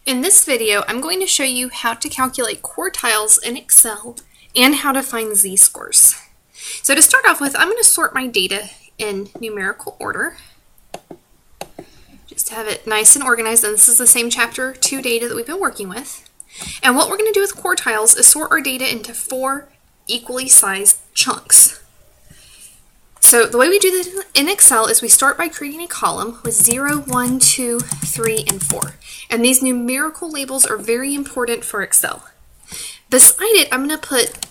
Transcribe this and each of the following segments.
In this video, I'm going to show you how to calculate quartiles in Excel and how to find z-scores. So to start off with, I'm going to sort my data in numerical order, just to have it nice and organized, and this is the same chapter 2 data that we've been working with. And what we're going to do with quartiles is sort our data into 4 equally sized chunks. So the way we do this in Excel is we start by creating a column with 0, 1, 2, 3, and 4. And these numerical labels are very important for Excel. Beside it, I'm going to put,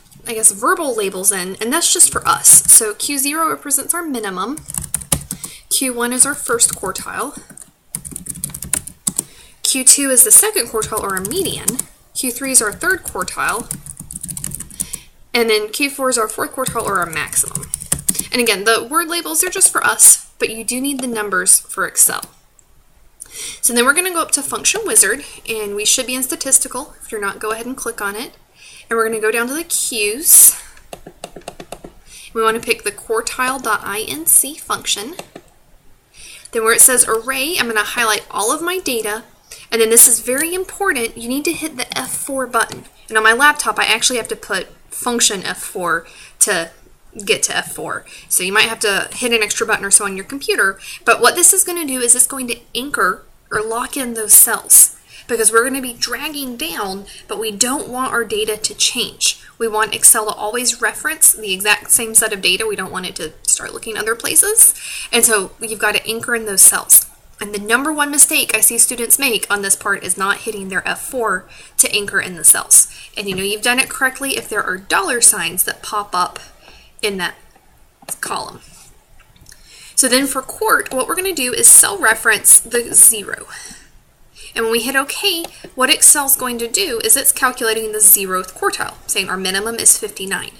verbal labels in, and that's just for us. So Q0 represents our minimum. Q1 is our first quartile. Q2 is the second quartile, or our median. Q3 is our third quartile. And then Q4 is our fourth quartile, or our maximum. And again, the word labels are just for us, but you do need the numbers for Excel. So then we're going to go up to Function Wizard, and we should be in Statistical. If you're not, go ahead and click on it. And we're going to go down to the Qs. We want to pick the quartile.inc function. Then where it says Array, I'm going to highlight all of my data. And then this is very important, you need to hit the F4 button. And on my laptop, I actually have to put function F4 to get to F4. So you might have to hit an extra button or so on your computer. But what this is going to do is it's going to anchor or lock in those cells, because we're going to be dragging down, but we don't want our data to change. We want Excel to always reference the exact same set of data. We don't want it to start looking other places. And so you've got to anchor in those cells. And the number one mistake I see students make on this part is not hitting their F4 to anchor in the cells. And you know you've done it correctly if there are dollar signs that pop up in that column. So then for quart, what we're going to do is cell reference the 0. And when we hit OK, what Excel's going to do is it's calculating the 0th quartile, saying our minimum is 59.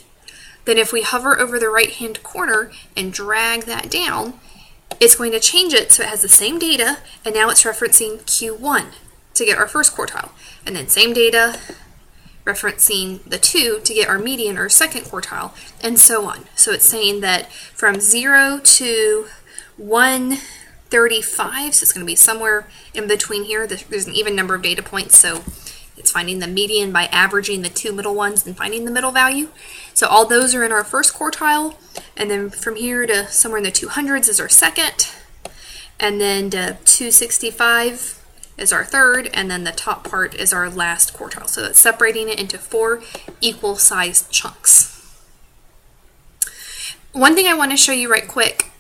Then if we hover over the right-hand corner and drag that down, it's going to change it so it has the same data, and now it's referencing Q1 to get our first quartile. And then same data, referencing the 2 to get our median or second quartile, and so on. So it's saying that from 0 to 135, so it's going to be somewhere in between here. There's an even number of data points, so it's finding the median by averaging the 2 middle ones and finding the middle value. So all those are in our first quartile, and then from here to somewhere in the 200s is our second, and then to 265 is our third, and then the top part is our last quartile. So that's separating it into 4 equal-sized chunks. One thing I want to show you right quick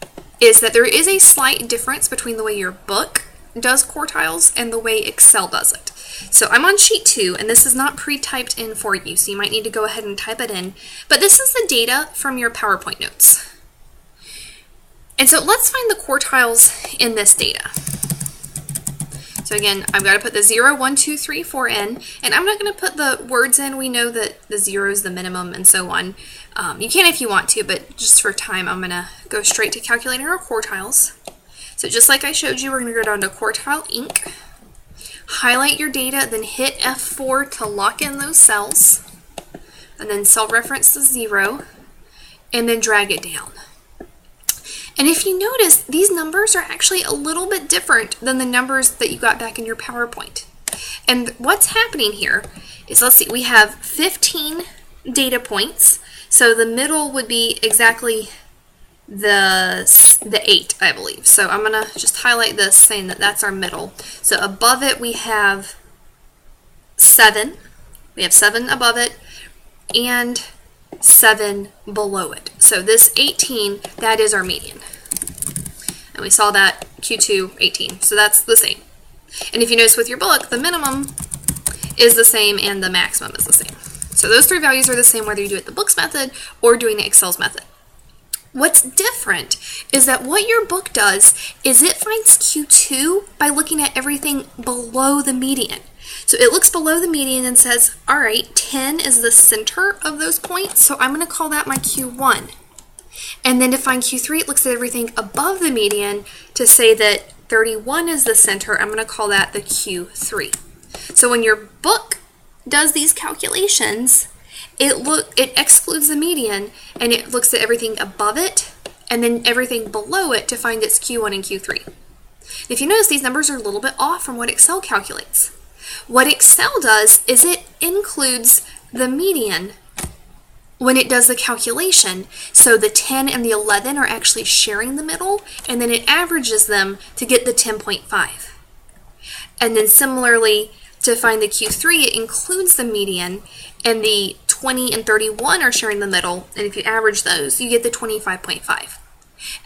is that there is a slight difference between the way your book does quartiles and the way Excel does it. So I'm on sheet 2, and this is not pre-typed in for you, so you might need to go ahead and type it in. But this is the data from your PowerPoint notes. And so let's find the quartiles in this data. So again, I've got to put the 0, 1, 2, 3, 4 in, and I'm not going to put the words in. We know that the 0 is the minimum and so on. You can if you want to, but just for time, I'm going to go straight to calculating our quartiles. So just like I showed you, we're going to go down to Quartile Inc., highlight your data, then hit F4 to lock in those cells, and then cell reference the 0, and then drag it down. And if you notice, these numbers are actually a little bit different than the numbers that you got back in your PowerPoint. And what's happening here is, let's see, we have 15 data points, so the middle would be exactly the 8, I believe. So I'm going to just highlight this, saying that that's our middle. So above it we have 7. We have 7 above it, and 7 below it. So this 18, that is our median. And we saw that Q2, 18. So that's the same. And if you notice with your book, the minimum is the same and the maximum is the same. So those 3 values are the same whether you do it the book's method or doing Excel's method. What's different is that what your book does is it finds Q2 by looking at everything below the median. So it looks below the median and says, all right, 10 is the center of those points, so I'm going to call that my Q1. And then to find Q3, it looks at everything above the median to say that 31 is the center. I'm going to call that the Q3. So when your book does these calculations, it excludes the median, and it looks at everything above it and then everything below it to find its Q1 and Q3. If you notice, these numbers are a little bit off from what Excel calculates. What Excel does is it includes the median when it does the calculation. So the 10 and the 11 are actually sharing the middle, and then it averages them to get the 10.5. And then similarly, to find the Q3, it includes the median, and the 20 and 31 are sharing the middle, and if you average those, you get the 25.5.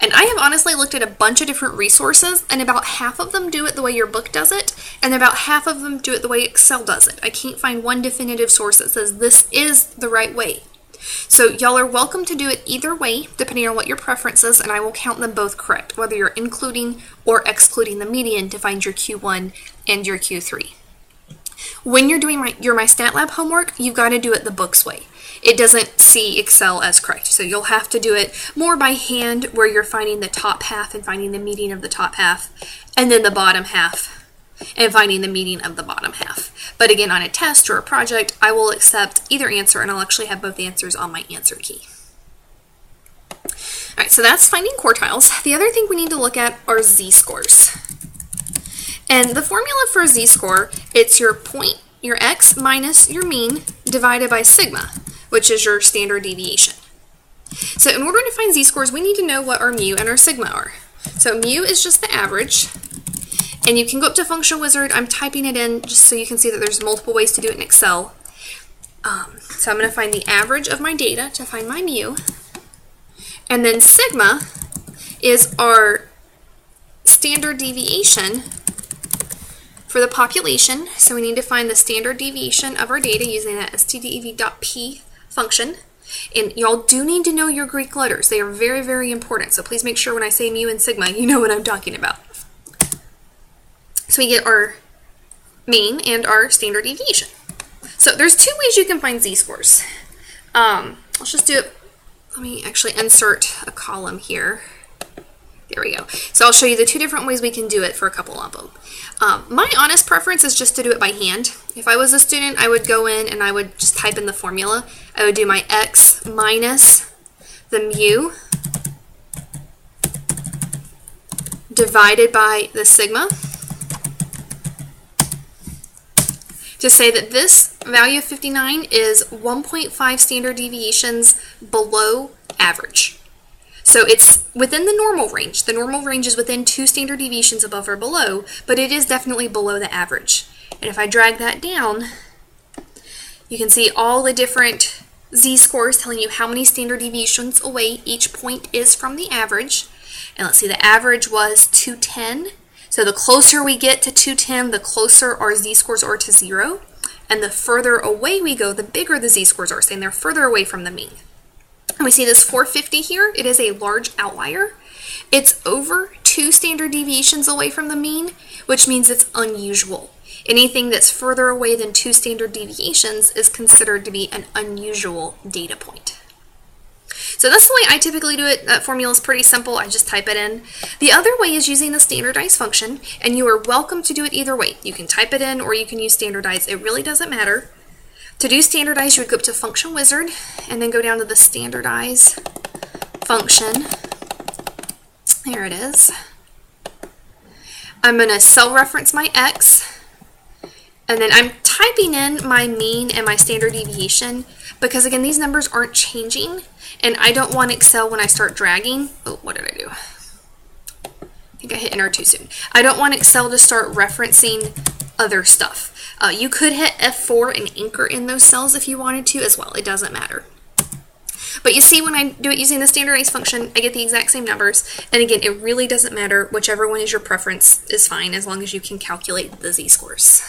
And I have honestly looked at a bunch of different resources, and about half of them do it the way your book does it, and about half of them do it the way Excel does it. I can't find one definitive source that says this is the right way. So y'all are welcome to do it either way, depending on what your preference is, and I will count them both correct, whether you're including or excluding the median to find your Q1 and your Q3. When you're doing your MyStatLab homework, you've got to do it the book's way. It doesn't see Excel as correct, so you'll have to do it more by hand, where you're finding the top half and finding the median of the top half, and then the bottom half and finding the median of the bottom half. But again, on a test or a project, I will accept either answer, and I'll actually have both answers on my answer key. All right, so that's finding quartiles. The other thing we need to look at are z-scores. And the formula for a z-score, it's your point, your x minus your mean divided by sigma, which is your standard deviation. So in order to find z-scores, we need to know what our mu and our sigma are. So mu is just the average, and you can go up to Function Wizard. I'm typing it in just so you can see that there's multiple ways to do it in Excel. So I'm going to find the average of my data to find my mu, and then sigma is our standard deviation for the population. So we need to find the standard deviation of our data using that stdev.p function. And y'all do need to know your Greek letters. They are very, very important. So please make sure when I say mu and sigma, you know what I'm talking about. So we get our mean and our standard deviation. So there's two ways you can find z-scores. Let's just do it. Let me actually insert a column here. There we go. So I'll show you the two different ways we can do it for a couple of them. My honest preference is just to do it by hand. If I was a student, I would go in and I would just type in the formula. I would do my x minus the mu divided by the sigma to say that this value of 59 is 1.5 standard deviations below average. So it's within the normal range. The normal range is within 2 standard deviations above or below, but it is definitely below the average. And if I drag that down, you can see all the different z-scores telling you how many standard deviations away each point is from the average. And let's see, the average was 210. So the closer we get to 210, the closer our z-scores are to 0. And the further away we go, the bigger the z-scores are, saying they're further away from the mean. And we see this 450 here. It is a large outlier. It's over 2 standard deviations away from the mean, which means it's unusual. Anything that's further away than 2 standard deviations is considered to be an unusual data point. So that's the way I typically do it. That formula is pretty simple. I just type it in. The other way is using the standardize function, and you are welcome to do it either way. You can type it in or you can use standardize. It really doesn't matter. To do standardize, you would go up to Function Wizard and then go down to the standardize function. There it is. I'm going to cell reference my x, and then I'm typing in my mean and my standard deviation because, again, these numbers aren't changing, and I don't want Excel when I start dragging. Oh, what did I do? I think I hit enter too soon. I don't want Excel to start referencing other stuff. You could hit F4 and anchor in those cells if you wanted to as well. It doesn't matter. But you see, when I do it using the standardize function, I get the exact same numbers. And again, it really doesn't matter. Whichever one is your preference is fine as long as you can calculate the z-scores.